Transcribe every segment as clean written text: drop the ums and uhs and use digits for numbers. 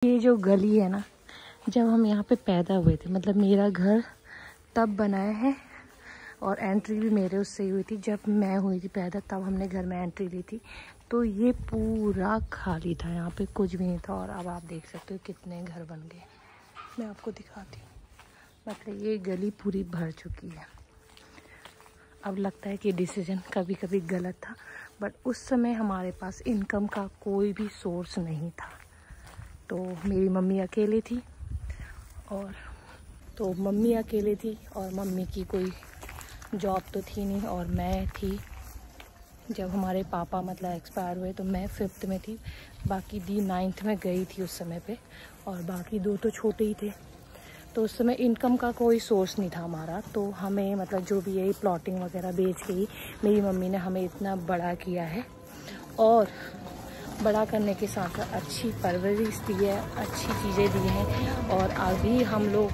ये जो गली है ना, जब हम यहाँ पे पैदा हुए थे, मतलब मेरा घर तब बनाया है और एंट्री भी मेरे उससे ही हुई थी। जब मैं हुई थी पैदा तब हमने घर में एंट्री ली थी, तो ये पूरा खाली था, यहाँ पे कुछ भी नहीं था। और अब आप देख सकते हो कितने घर बन गए। मैं आपको दिखाती हूँ, मतलब ये गली पूरी भर चुकी है। अब लगता है कि डिसीजन कभी कभी गलत था, बट उस समय हमारे पास इनकम का कोई भी सोर्स नहीं था। तो मेरी मम्मी अकेली थी और मम्मी की कोई जॉब तो थी नहीं और मैं थी। जब हमारे पापा मतलब एक्सपायर हुए तो मैं 5th में थी, बाकी दी 9th में गई थी उस समय पे, और बाकी 2 तो छोटे ही थे। तो उस समय इनकम का कोई सोर्स नहीं था हमारा। तो हमें मतलब जो भी यही प्लॉटिंग वगैरह बेच के ही मेरी मम्मी ने हमें इतना बड़ा किया है, और बड़ा करने के साथ साथ अच्छी परवरिश दी है, अच्छी चीज़ें दी हैं। और अभी हम लोग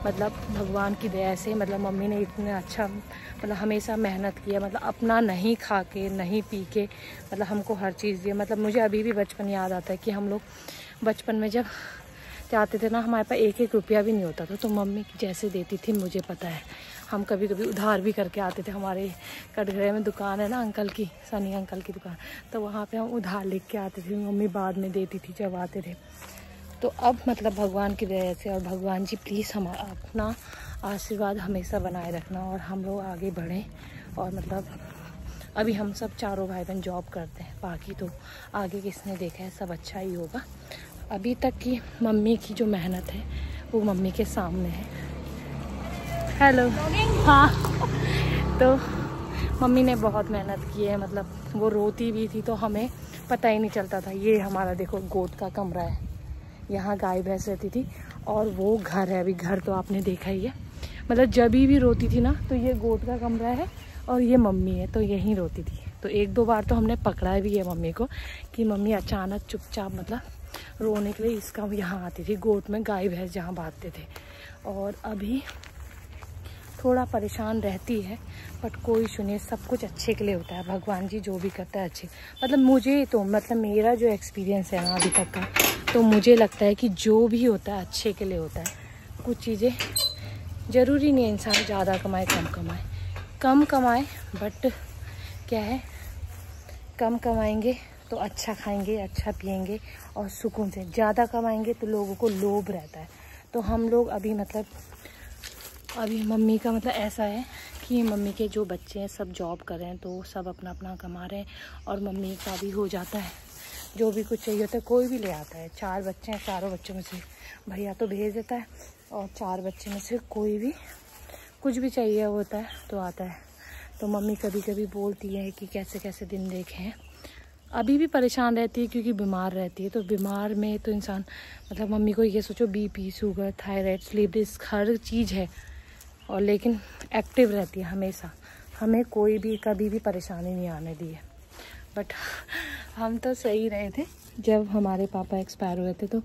मतलब भगवान की दया से, मतलब मम्मी ने इतना अच्छा मतलब हमेशा मेहनत किया, मतलब अपना नहीं खा के नहीं पी के मतलब हमको हर चीज़ दी। मतलब मुझे अभी भी बचपन याद आता है कि हम लोग बचपन में जब जाते थे ना, हमारे पास 1-1 रुपया भी नहीं होता था, तो मम्मी जैसे देती थी मुझे पता है। हम कभी कभी उधार भी करके आते थे। हमारे कटघरे में दुकान है ना अंकल की, सनी अंकल की दुकान, तो वहाँ पे हम उधार लेके के आते थे, मम्मी बाद में देती थी जब आते थे। तो अब मतलब भगवान की दया से, और भगवान जी प्लीज़ हम अपना आशीर्वाद हमेशा बनाए रखना और हम लोग आगे बढ़ें। और मतलब अभी हम सब चारों भाई बहन जॉब करते हैं, बाकी तो आगे किसने देखा है, सब अच्छा ही होगा। अभी तक की मम्मी की जो मेहनत है वो मम्मी के सामने है। हेलो, हाँ तो मम्मी ने बहुत मेहनत की है, मतलब वो रोती भी थी तो हमें पता ही नहीं चलता था। ये हमारा देखो गोट का कमरा है, यहाँ गाय भैंस रहती थी, और वो घर है। अभी घर तो आपने देखा ही है, मतलब जब भी रोती थी ना तो ये गोट का कमरा है और ये मम्मी है, तो यहीं रोती थी। तो 1-2 बार तो हमने पकड़ा भी है मम्मी को कि मम्मी अचानक चुपचाप मतलब रोने के लिए इसका यहाँ आती थी, गोट में गाय भैंस जहाँ बांधते थे। और अभी थोड़ा परेशान रहती है, बट कोई सुनिए, सब कुछ अच्छे के लिए होता है। भगवान जी जो भी करता है अच्छे, मतलब मुझे तो मतलब मेरा जो एक्सपीरियंस है ना अभी तक का, तो मुझे लगता है कि जो भी होता है अच्छे के लिए होता है। कुछ चीज़ें ज़रूरी नहीं है इंसान ज़्यादा कमाए कम कमाए, बट क्या है, कम कमाएंगे तो अच्छा खाएंगे, अच्छा पिएंगे और सुकून से। ज़्यादा कमाएंगे तो लोगों को लोभ रहता है। तो हम लोग अभी मतलब अभी मम्मी का मतलब ऐसा है कि मम्मी के जो बच्चे हैं सब जॉब कर रहे हैं, तो सब अपना अपना कमा रहे हैं, और मम्मी का भी हो जाता है। जो भी कुछ चाहिए होता है कोई भी ले आता है। 4 बच्चे हैं, चारों बच्चों में से भैया तो भेज देता है, और 4 बच्चे में से कोई भी कुछ भी चाहिए होता है तो आता है। तो मम्मी कभी कभी बोलती है कि कैसे कैसे दिन देखे हैं। अभी भी परेशान रहती है क्योंकि बीमार रहती है। तो बीमार में तो इंसान मतलब मम्मी को ये सोचो, BP, sugar, thyroid, slip disc हर चीज़ है, और लेकिन एक्टिव रहती है हमेशा। हमें कोई भी कभी भी परेशानी नहीं आने दी है। बट हम तो सही रहे थे। जब हमारे पापा एक्सपायर हुए थे तो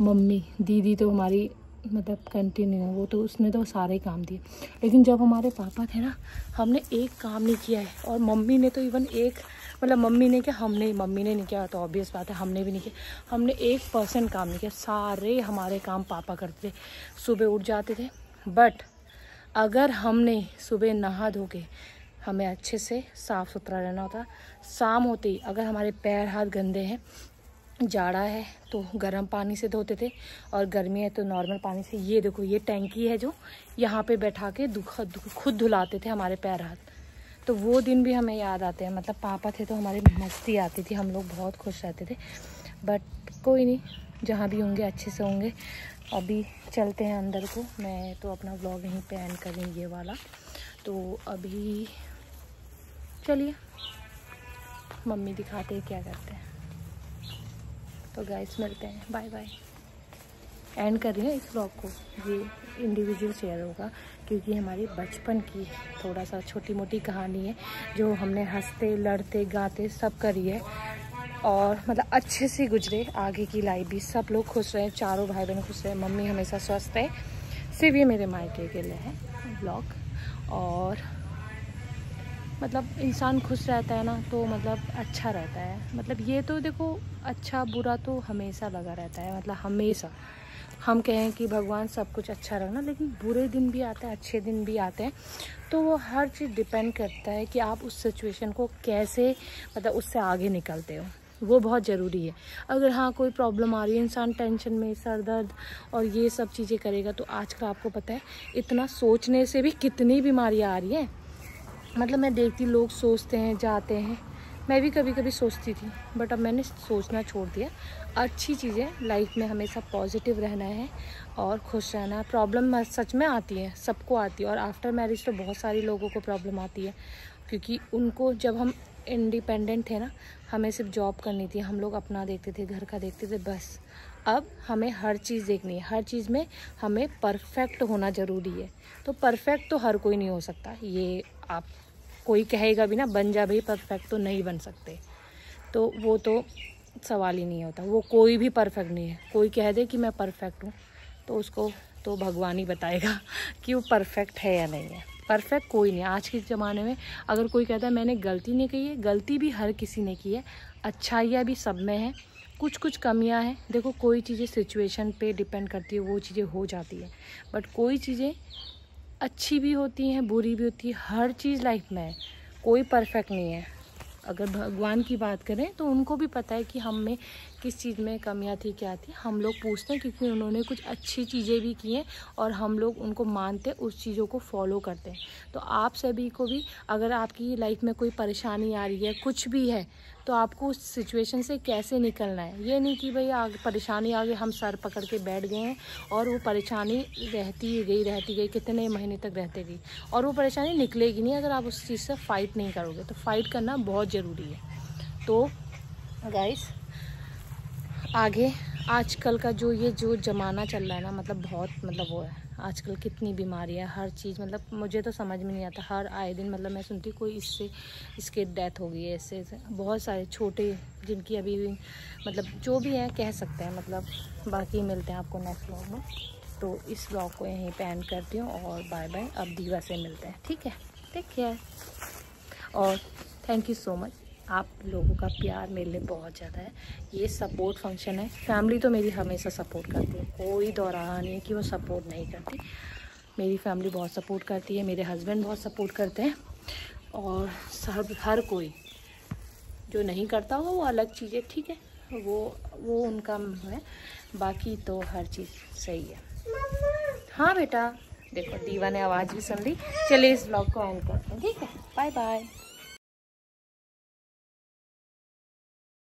मम्मी, दीदी तो हमारी मतलब कंटिन्यू, वो तो उसने तो सारे काम दिए। लेकिन जब हमारे पापा थे ना, हमने एक काम नहीं किया है। और मम्मी ने तो इवन एक मतलब मम्मी ने क्या, मम्मी ने नहीं किया तो ऑब्वियस बात है हमने भी नहीं किया। हमने 1% काम नहीं किया, सारे हमारे काम पापा करते थे। सुबह उठ जाते थे, बट अगर हमने सुबह नहा धो के, हमें अच्छे से साफ़ सुथरा रहना होता। शाम होते ही अगर हमारे पैर हाथ गंदे हैं, जाड़ा है तो गर्म पानी से धोते थे, और गर्मी है तो नॉर्मल पानी से। ये देखो, ये टैंकी है जो यहाँ पे बैठा के खुद धुलाते थे हमारे पैर हाथ। तो वो दिन भी हमें याद आते हैं। मतलब पापा थे तो हमारी मस्ती आती थी, हम लोग बहुत खुश रहते थे। बट कोई नहीं, जहाँ भी होंगे अच्छे से होंगे। अभी चलते हैं अंदर को। मैं तो अपना व्लॉग यहीं पे एंड कर रही हूँ, ये वाला। तो अभी चलिए मम्मी दिखाते हैं क्या करते हैं। तो गाइस मिलते हैं, बाय बाय। एंड कर रही हूँ इस व्लॉग को, ये इंडिविजुअल शेयर होगा क्योंकि हमारी बचपन की थोड़ा सा छोटी मोटी कहानी है, जो हमने हंसते लड़ते गाते सब करी है, और मतलब अच्छे से गुजरे। आगे की लाइफ भी सब लोग खुश रहे, चारों भाई बहन खुश रहे, मम्मी हमेशा स्वस्थ है। सिर्फ ये मेरे मायके के लिए है व्लॉग। और मतलब इंसान खुश रहता है ना तो मतलब अच्छा रहता है। मतलब ये तो देखो अच्छा बुरा तो हमेशा लगा रहता है, मतलब हमेशा हम कहें कि भगवान सब कुछ अच्छा रखना, लेकिन बुरे दिन भी आते हैं, अच्छे दिन भी आते हैं। तो वो हर चीज़ डिपेंड करता है कि आप उस सिचुएशन को कैसे मतलब उससे आगे निकलते हो, वो बहुत ज़रूरी है। अगर हाँ कोई प्रॉब्लम आ रही है, इंसान टेंशन में सर दर्द और ये सब चीज़ें करेगा, तो आजकल आपको पता है इतना सोचने से भी कितनी बीमारियाँ आ रही हैं। मतलब मैं देखती लोग सोचते हैं जाते हैं, मैं भी कभी कभी सोचती थी, बट अब मैंने सोचना छोड़ दिया। अच्छी चीज़ें लाइफ में हमेशा पॉजिटिव रहना है और खुश रहना है। प्रॉब्लम सच में आती है, सबको आती है, और आफ्टर मैरिज तो बहुत सारी लोगों को प्रॉब्लम आती है, क्योंकि उनको जब हम इंडिपेंडेंट थे ना, हमें सिर्फ जॉब करनी थी, हम लोग अपना देखते थे, घर का देखते थे बस। अब हमें हर चीज़ देखनी है, हर चीज़ में हमें परफेक्ट होना ज़रूरी है। तो परफेक्ट तो हर कोई नहीं हो सकता, ये आप कोई कहेगा भी ना बन जा भाई परफेक्ट, तो नहीं बन सकते, तो वो तो सवाल ही नहीं होता। वो कोई भी परफेक्ट नहीं है। कोई कह दे कि मैं परफेक्ट हूँ तो उसको तो भगवान ही बताएगा कि वो परफेक्ट है या नहीं है। परफेक्ट कोई नहीं। आज के ज़माने में अगर कोई कहता है मैंने गलती नहीं की है, गलती भी हर किसी ने की है, अच्छाइयाँ भी सब में है, कुछ कुछ कमियां हैं। देखो कोई चीज़ें सिचुएशन पे डिपेंड करती है, वो चीज़ें हो जाती है, बट कोई चीज़ें अच्छी भी होती हैं बुरी भी होती है। हर चीज़ लाइफ में है, कोई परफेक्ट नहीं है। अगर भगवान की बात करें तो उनको भी पता है कि हम में किस चीज़ में कमियां थी क्या थी। हम लोग पूछते हैं क्योंकि उन्होंने कुछ अच्छी चीज़ें भी की हैं और हम लोग उनको मानते, उस चीज़ों को फॉलो करते हैं। तो आप सभी को भी अगर आपकी लाइफ में कोई परेशानी आ रही है, कुछ भी है, तो आपको उस सिचुएशन से कैसे निकलना है। ये नहीं कि भाई आगे परेशानी आ गई हम सर पकड़ के बैठ गए हैं और वो परेशानी रहती गई कितने महीने तक रहती गई, और वो परेशानी निकलेगी नहीं अगर आप उस चीज़ से फ़ाइट नहीं करोगे। तो फाइट करना बहुत ज़रूरी है। तो गाइस आगे आजकल का जो ज़माना चल रहा है ना, मतलब बहुत मतलब वो है। आजकल कितनी बीमारियाँ, हर चीज़, मतलब मुझे तो समझ में नहीं आता। हर आए दिन मतलब मैं सुनती कोई इसके डेथ हो गई है, इससे बहुत सारे छोटे जिनकी अभी मतलब जो भी है कह सकते हैं। मतलब बाकी मिलते हैं आपको नेक्स्ट व्लॉग में। तो इस व्लॉग को यहीं पे एंड करती हूँ और बाय बाय। अब दीवा से मिलते हैं, ठीक है? टेक केयर और थैंक यू सो मच। आप लोगों का प्यार मेरे लिए बहुत ज़्यादा है। ये सपोर्ट फंक्शन है। फैमिली तो मेरी हमेशा सपोर्ट करती है, कोई दौरान नहीं है कि वो सपोर्ट नहीं करती। मेरी फैमिली बहुत सपोर्ट करती है, मेरे हस्बैंड बहुत सपोर्ट करते हैं, और सब हर कोई जो नहीं करता हो वो अलग चीज़ है, ठीक है? वो उनका है, बाकी तो हर चीज़ सही है। हाँ बेटा, देखो दीवा ने आवाज़ भी सुन ली। चलिए इस व्लॉग को एंड करते हैं, ठीक है? Bye bye.